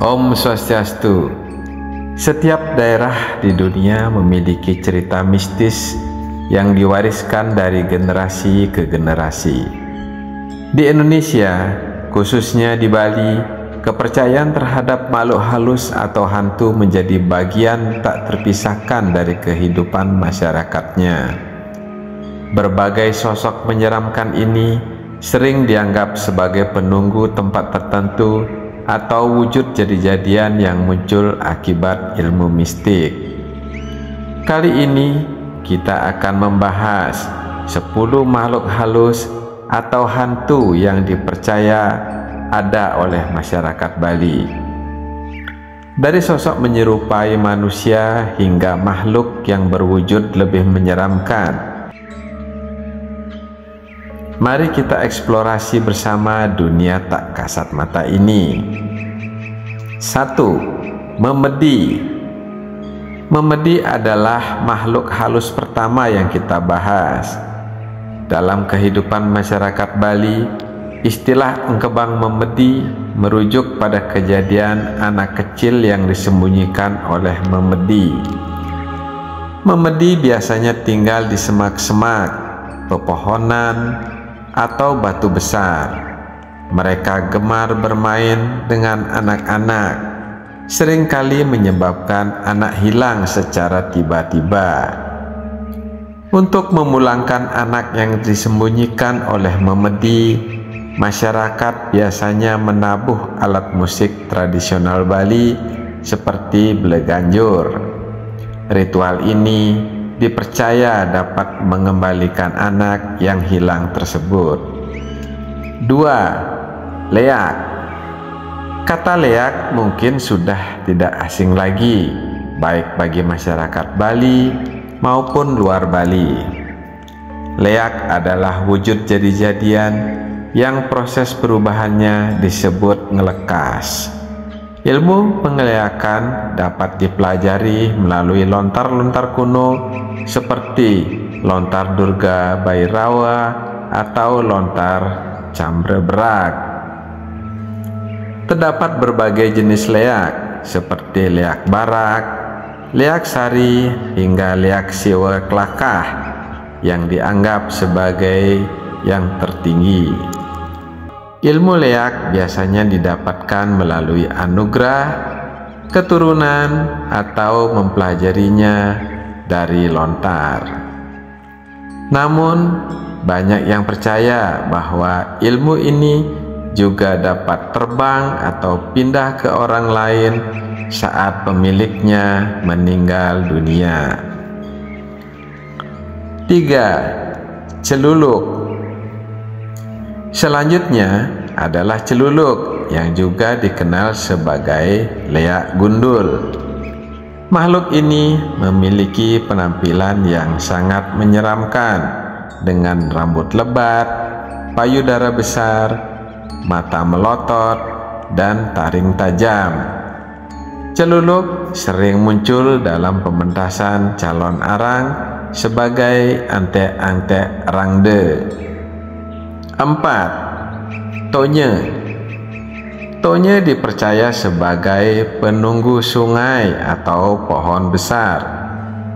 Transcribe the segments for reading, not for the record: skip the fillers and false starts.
Om Swastiastu. Setiap daerah di dunia memiliki cerita mistis yang diwariskan dari generasi ke generasi. Di Indonesia, khususnya di Bali, kepercayaan terhadap makhluk halus atau hantu menjadi bagian tak terpisahkan dari kehidupan masyarakatnya. Berbagai sosok menyeramkan ini sering dianggap sebagai penunggu tempat tertentu atau wujud jadi-jadian yang muncul akibat ilmu mistik. Kali ini kita akan membahas 10 makhluk halus atau hantu yang dipercaya ada oleh masyarakat Bali. Dari sosok menyerupai manusia hingga makhluk yang berwujud lebih menyeramkan. Mari kita eksplorasi bersama dunia tak kasat mata ini. 1. Memedi. Memedi adalah makhluk halus pertama yang kita bahas. Dalam kehidupan masyarakat Bali, istilah engkebang memedi merujuk pada kejadian anak kecil yang disembunyikan oleh memedi. Memedi biasanya tinggal di semak-semak, pepohonan, atau batu besar. Mereka gemar bermain dengan anak-anak, seringkali menyebabkan anak hilang secara tiba-tiba. Untuk memulangkan anak yang disembunyikan oleh memedi, masyarakat biasanya menabuh alat musik tradisional Bali seperti bleganjur. Ritual ini dipercaya dapat mengembalikan anak yang hilang tersebut. 2. Leak. Kata leak mungkin sudah tidak asing lagi, baik bagi masyarakat Bali maupun luar Bali. Leak adalah wujud jadi-jadian yang proses perubahannya disebut ngelekas. Ilmu pengeleakan dapat dipelajari melalui lontar-lontar kuno seperti lontar Durga Bhairawa atau lontar Cambrebrag. Terdapat berbagai jenis leak seperti leak barak, leak sari, hingga leak siwa kelakah yang dianggap sebagai yang tertinggi. Ilmu leak biasanya didapatkan melalui anugerah, keturunan, atau mempelajarinya dari lontar. Namun, banyak yang percaya bahwa ilmu ini juga dapat terbang atau pindah ke orang lain saat pemiliknya meninggal dunia. 3. Celuluk. Selanjutnya adalah celuluk yang juga dikenal sebagai leak gundul. Makhluk ini memiliki penampilan yang sangat menyeramkan dengan rambut lebat, payudara besar, mata melotot, dan taring tajam. Celuluk sering muncul dalam pementasan calon arang sebagai ante-ante rangde. 4. Tonye. Tonye dipercaya sebagai penunggu sungai atau pohon besar.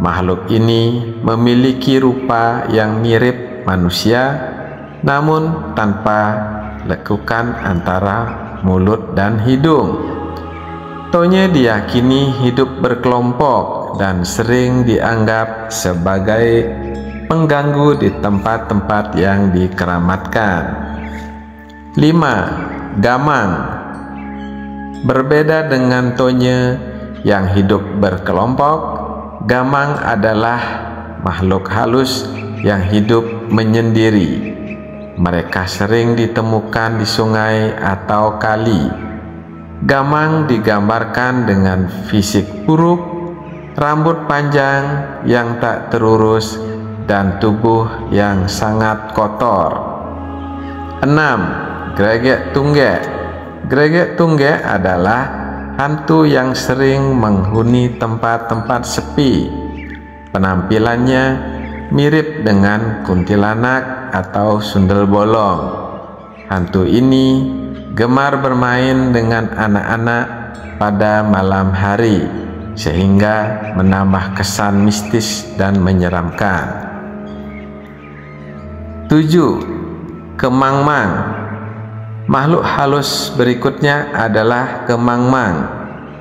Makhluk ini memiliki rupa yang mirip manusia, namun tanpa lekukan antara mulut dan hidung. Tonye diyakini hidup berkelompok dan sering dianggap sebagai pengganggu di tempat-tempat yang dikeramatkan. 5. Gamang. Berbeda dengan tonye yang hidup berkelompok, gamang adalah makhluk halus yang hidup menyendiri. Mereka sering ditemukan di sungai atau kali. Gamang digambarkan dengan fisik buruk, rambut panjang yang tak terurus, dan tubuh yang sangat kotor. 6. Gregek Tunggek. Gregek Tunggek adalah hantu yang sering menghuni tempat-tempat sepi. Penampilannya mirip dengan kuntilanak atau sundel bolong. Hantu ini gemar bermain dengan anak-anak pada malam hari sehingga menambah kesan mistis dan menyeramkan. 7. Kemangmang. Makhluk halus berikutnya adalah kemangmang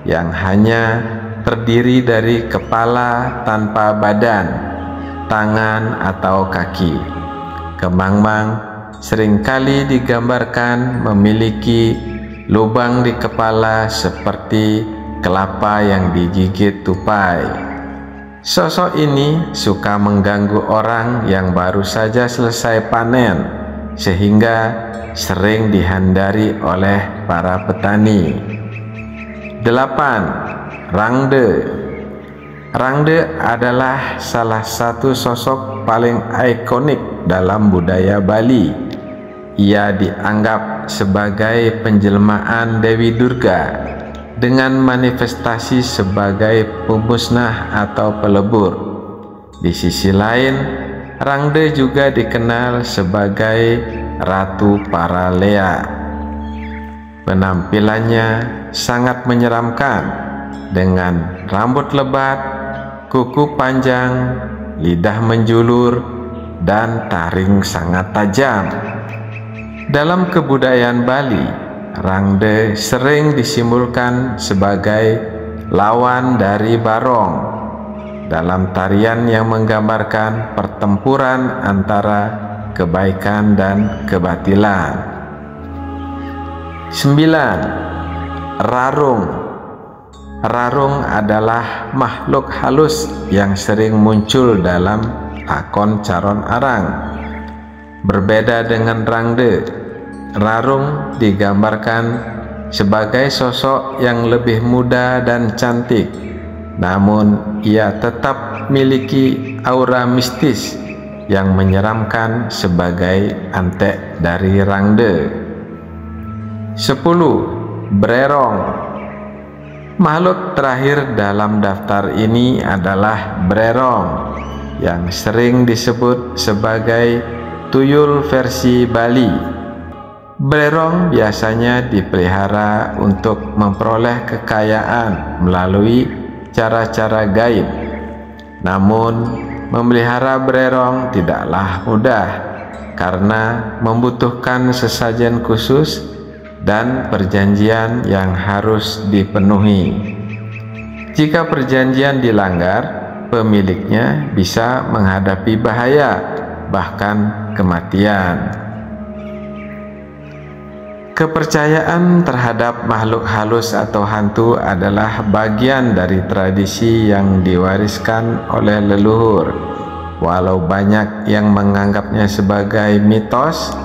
yang hanya terdiri dari kepala tanpa badan, tangan atau kaki. Kemangmang seringkali digambarkan memiliki lubang di kepala seperti kelapa yang digigit tupai. Sosok ini suka mengganggu orang yang baru saja selesai panen, sehingga sering dihindari oleh para petani. 8. Rangde. Rangde adalah salah satu sosok paling ikonik dalam budaya Bali. Ia dianggap sebagai penjelmaan Dewi Durga dengan manifestasi sebagai pemusnah atau pelebur. Di sisi lain, Rangde juga dikenal sebagai Ratu para Lea. Penampilannya sangat menyeramkan dengan rambut lebat, kuku panjang, lidah menjulur, dan taring sangat tajam. Dalam kebudayaan Bali, Rangde sering disimbolkan sebagai lawan dari Barong dalam tarian yang menggambarkan pertempuran antara kebaikan dan kebatilan. 9. Rarung. Rarung adalah makhluk halus yang sering muncul dalam lakon Caron Arang. Berbeda dengan Rangde, Rarung digambarkan sebagai sosok yang lebih muda dan cantik, namun ia tetap memiliki aura mistis yang menyeramkan sebagai antek dari Rangde. 10. Brerong. Makhluk terakhir dalam daftar ini adalah Brerong yang sering disebut sebagai tuyul versi Bali. Brerong biasanya dipelihara untuk memperoleh kekayaan melalui cara-cara gaib. Namun, memelihara brerong tidaklah mudah karena membutuhkan sesajen khusus dan perjanjian yang harus dipenuhi. Jika perjanjian dilanggar, pemiliknya bisa menghadapi bahaya, bahkan kematian. Kepercayaan terhadap makhluk halus atau hantu adalah bagian dari tradisi yang diwariskan oleh leluhur. Walau banyak yang menganggapnya sebagai mitos,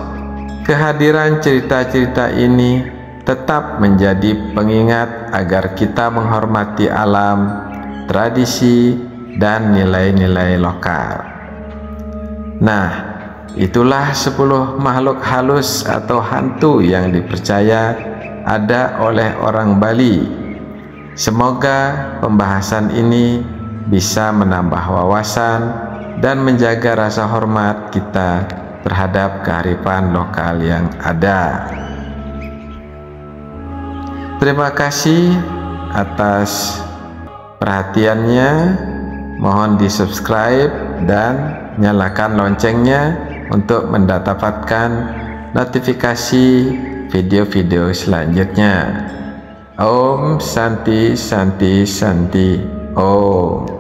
kehadiran cerita-cerita ini tetap menjadi pengingat agar kita menghormati alam, tradisi, dan nilai-nilai lokal. Nah, itulah 10 makhluk halus atau hantu yang dipercaya ada oleh orang Bali. Semoga pembahasan ini bisa menambah wawasan dan menjaga rasa hormat kita terhadap kearifan lokal yang ada. Terima kasih atas perhatiannya. Mohon di-subscribe dan nyalakan loncengnya untuk mendapatkan notifikasi video-video selanjutnya. Om Santi Santi Santi Om.